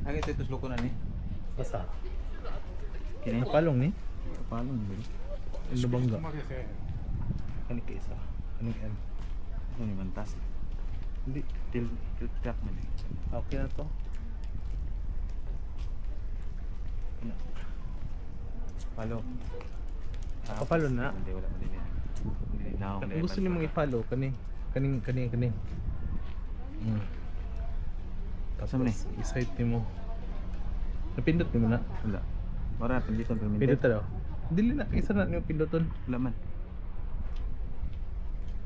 Agay ito ito loko na ni. Basta. Kini Napalong ni? palong ba? Ano bangga? Kani ka isa. Anong M? Ano ni mantas? Hindi. Til track man. Okay na to. Ano? Palo. Kapalo na. Hindi wala man din. Hindi na ako. Kung gusto niyo mong i-follow, kani. Sa man Tapos, i-site ni mo. Napindot ni mo na. Wala. Mara pinditon pero Pindot daw. Dili na, isa na niyo pindoton. Wala man.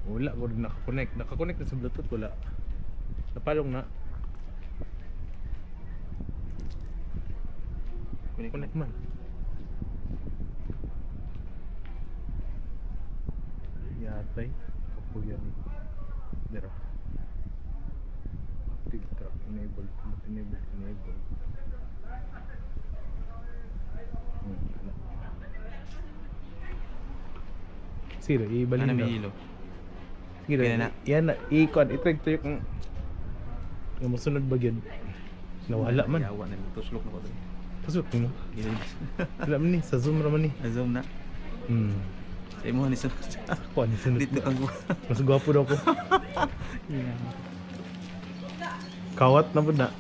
Wala, ko rin nakakonect. Nakakonect na sa Bluetooth, wala. Napalong na. Connect man. Yatay. Kapuyan ni. Dira. Active track. Enable. Enable. Wala. Sige, ibalhin Ano daw. may hilo? Sige, Kaya na. yan na. I-track to yung masunod ba yun? Nawala man. Yawa na tuslok na ko dun. Pasok mo. Gilid. Wala man ni. Sa Zoom raman ni. Zoom na. Sa imo ni sa. Ako, ano sunod Dito na. kang Mas gwapo daw ko. Kawat na po na.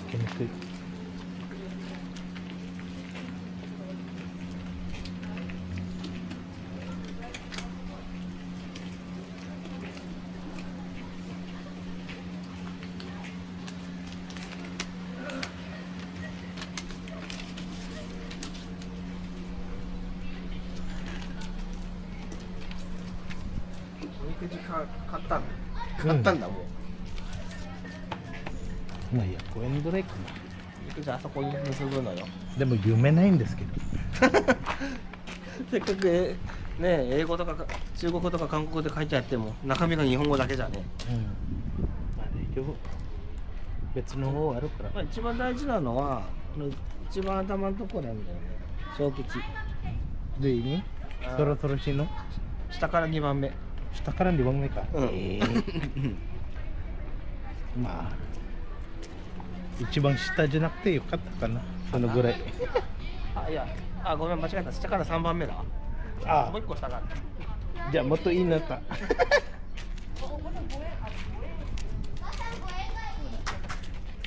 Kiniklik.買ったんだもう。 Maya ko and break. じゃああそこに結ぶのよ。でも夢ないんですけど。せっかくね英語とか中国語とか韓国語で書いてあっても中身が日本語だけじゃね。まあ大丈夫。別の方あるから。まあ一番大事なのは一番頭のところなんだよね。小口。でいいね。あーそろそろしの。下から2番目。下から2番目か。うんまあ。一番下じゃなくてよかったかな。そのぐらい。あいやごめん間違えた。下から3番目だ。あもう1個下がある。じゃあもっといいなか。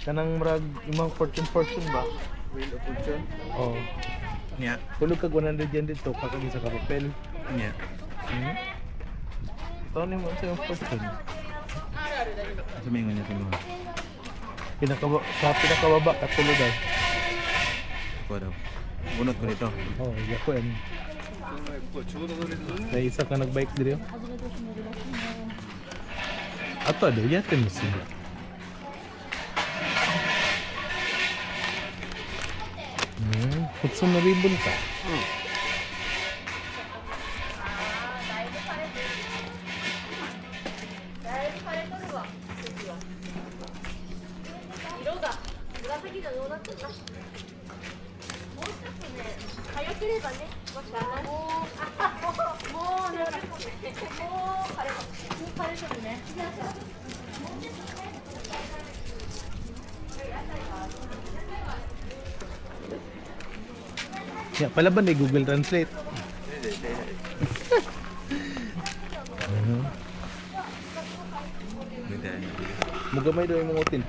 Kanang murag imong fortune ba? Wheel of Fortune. Oh. Nya. Tulog kag 100 yan dito kakagi sa kapapel. Nya. Ito ni mo sa fortune. Sa may ngonya tulo. Sa pinakababa katulugan. Ko daw. Bunot ko dito. Oh, yako yan. May isa ka nagbike dito. Ato ada yatin mo sila. Kutsun na ribbon ka. Ya, pala ba na Google Translate? Ganda. Mugamay daw yung mga utin.